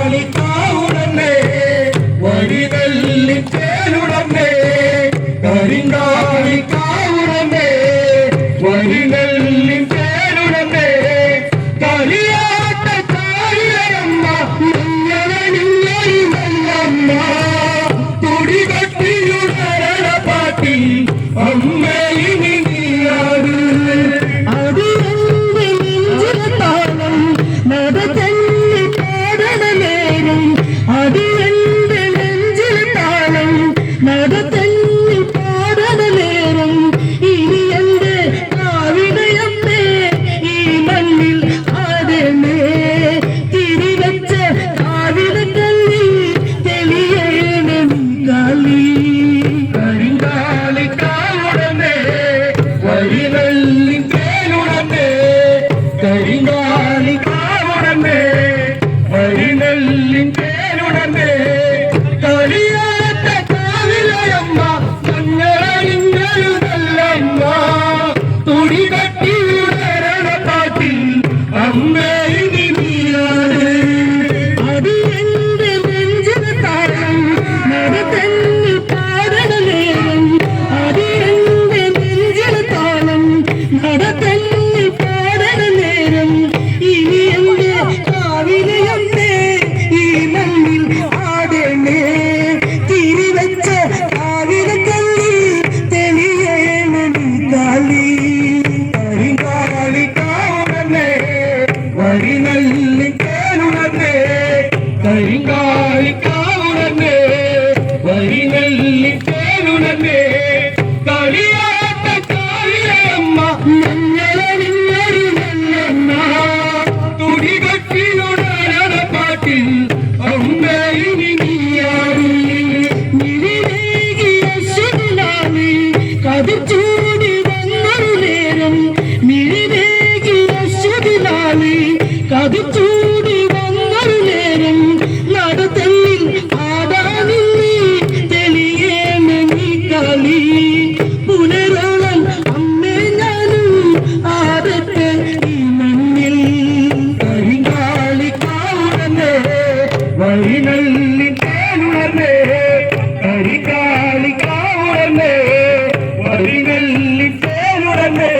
കരിങ്കാളിക്കാവുടനെ വഴിതല്ലി ചേരുടനെ കരിങ്കാളിക്കാവുടനെ വഴിതല്ലി ചേരുടനെ കളിയാട്ടക്കാരിയമ്മ മഞ്ഞളനിങ്ങമ്മ തുടികട്ടിയുടരണ പാട്ടി അമ്മേ ഇനി നീയാട് അത് താളം നട നടത്തന്നി പാടന നേരം ഇനി എന്റെ കാവിടയമ്മേ ഈ മണ്ണിൽ ആടമേ തിരിവച്ച കാവിടക്കല്ലി തെളിയേണം കളി കരിങ്കാളിക്കാവുടനെ വഴിനല്ലി തേനുടനെ കരിങ്കാളിക്കാവുടനെ വഴിനല്ലി തേനുടനെ കളിയാട്ടക്കാവിലയമ്മ മഞ്ഞളനിങ്ങരുതല്ലമ്മ തുടികട്ടിയുടരണ പാട്ടിൽ അമ്മേ ഇനി നീയാണ് അത് എന്റെ നെഞ്ചിന താളം നടത്തന്നി പാടന നേരം അത് എന്റെ നെഞ്ചിന താളം നടത്തന്നി പാടന നേരം ഇനി എന്റെ കാവിലയമ്മേ ഈ മണ്ണിൽ ആടമേ തിരിവച്ച കാവിലക്കല്ലി തെളിയേണം കളി കരിങ്കാളിക്കാവുടനെ വഴിനല്ലി തേനുടനെ കരിങ്കാളിക്കാവുടനെ വഴിനല്ലി തേനുടനെ കളിയാട്ടക്കാരിയമ്മ മഞ്ഞളനിങ്ങരുതല്ലമ്മ തുടികട്ടിയുടരണ പാട്ടിൽ അമ്മേ ഇനി നീയാണ് മിഴിവേകിയ ശുഭിലാമി കതിർച്ചൂടി വന്നൊരു നേരം മിഴിവേകിയ ശുഭിലാമി കതിർച്ചൂടി വന്നൊരു നേരം നടത്തല്ലിൽ ആടാനിന്നി തെളിയേണി കളി പുനരോളം അമ്മേ ഞാനും ആടട്ടെ ഈ മണ്ണിൽ കരിങ്കാളിക്കാവുടനെ വഴിനല്ലി തേനുടനെ കരിങ്കാളിക്കാവുടനെ വഴിനല്ലി തേനുടനെ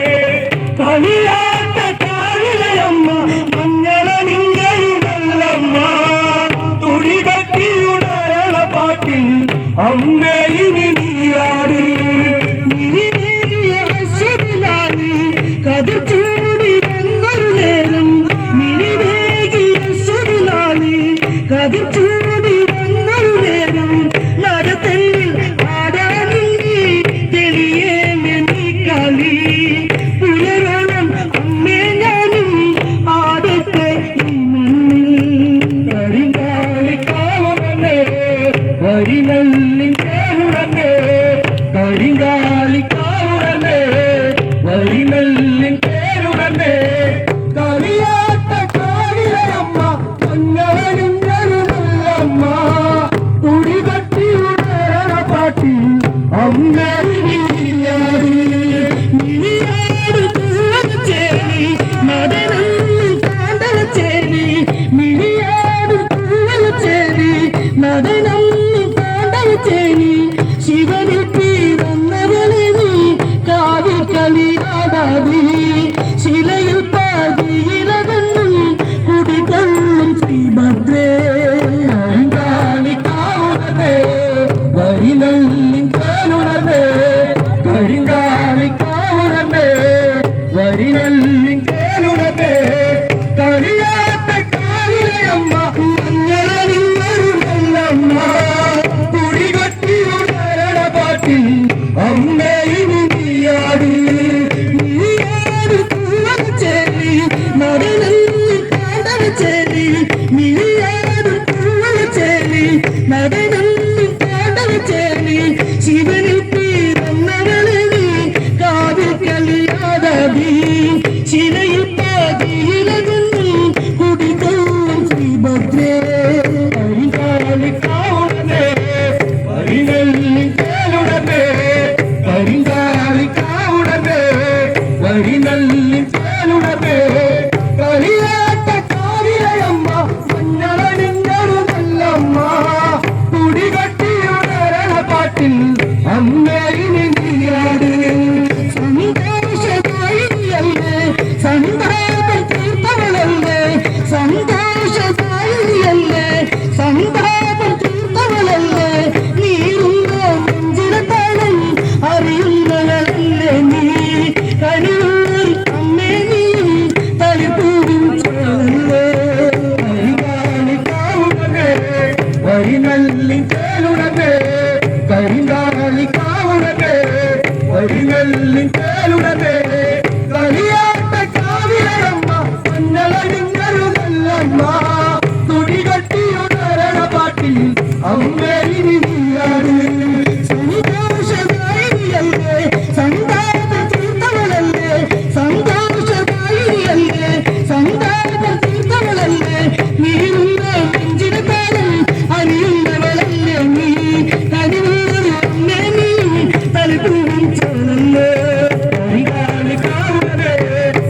കളിയാട്ടക്കാരിലയമ്മ മഞ്ഞളനിങ്ങരുതല്ലമ്മ തുടികട്ടിയുടരണ പാട്ടിൽ അമ്മേ ഇനി നീയാട് മിഴിവേകിയ ശുഭിലാമി കതിർച്ചൂടി വന്നൊരു നേരം മിഴിവേകിയ ശുഭിലാമി കതിർച്ചൂടി വന്നൊരു നേരം നടത്തല്ലിൽ ആടാനിന്നി തെളിയേണി കളി പുനരോളം അമ്മേ ഞാനും ആടട്ടെ ഈ മണ്ണിൽ കരിങ്കാളിക്കാവുടനെ വഴിനല്ലി തേനുടനെ കരിങ്കാളിക്കാവുടനെ വഴിനല്ലി തേനുടനെ കളിയാട്ടക്കാരിയമ്മ മഞ്ഞളനിങ്ങരുതല്ലമ്മ തുടികട്ടിയുടരണ പാട്ടിൽ അമ്മേ ഇനി നീയാണ് മിഴിയാട് തൂവലച്ചേരി നടനൊന്നും താണ്ടവച്ചേരി മിഴിയാട് തൂവലച്ചേരി നടനൊന്നും താണ്ടവച്ചേരി ശിവനിൽ പിറന്നവളെ നീ കാവിൽ കളിയാടാതി ശിലയിൽ പാതിയിലകന്നും കുടികൊള്ളും ശ്രീഭദ്രേ കരിങ്കാളിക്കാവുടനെ വഴിനല്ലി തേനുടനെ കരിങ്കാളിക്കാവുടനെ വഴിനല്ലി തേനുടനെ കളിയാട്ടക്കാരിലയമ്മ മഞ്ഞളനിങ്ങരുതല്ലമ്മ തുടികട്ടിയുടരണ പാട്ടിൽ അമ്മേ ഇനി നീയാട് മിഴിയാട് തൂവലച്ചേരി നടനൊന്നും താണ്ടവച്ചേരി മിഴിയാട് തൂവലച്ചേരി നടനൊന്നും താണ്ടവച്ചേരി ശിവനിൽ പിറന്നവളെ നീ കാവിൽ കളിയാടാതി ശിലയിൽ പാതിയിലകന്നും കുടികൊള്ളും ശ്രീഭദ്രേ കരിങ്കാളിക്കാവുടനെ വഴിനല്ലി തേനുടനെ കരിങ്കാളിക്കാവുടനെ വഴിനല്ലി തേനുടനെ കളിയാട്ടക്കാരിയമ്മ മഞ്ഞളനിങ്ങരുതല്ലമ്മ വരിനല്ലി തേലുടമേ കരിങ്കാലി കാവുടമേ വരിനല്ലി തേലുടമേ കളിയാട്ട കാവിലമ്മ മഞ്ഞളടിഞ്ഞരുതല്ലമ്മ തുടികട്ടിയുണരണ പാട്ടിൽ അമ്മേ ഇനി നീയാട് സന്തോഷദായിനിയല്ലേ സന്താന തീർത്ഥവളല്ലേ സന്തോഷദായിനിയല്ലേ സന്താന തീർത്ഥവളല്ലേ നീരുന്ന നെഞ്ചിന കാലം അണിയുന്നവളല്ലേ നീ കനിവൂരമ്മേ നീ തലപ്പൂച്ചോളല്ലേ കരിങ്കാലി കാവുടമേ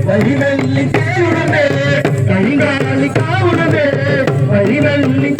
വരിനല്ലി തേലുടമേ കരിങ്കാലി കാവുടമേ വരിനല്ലി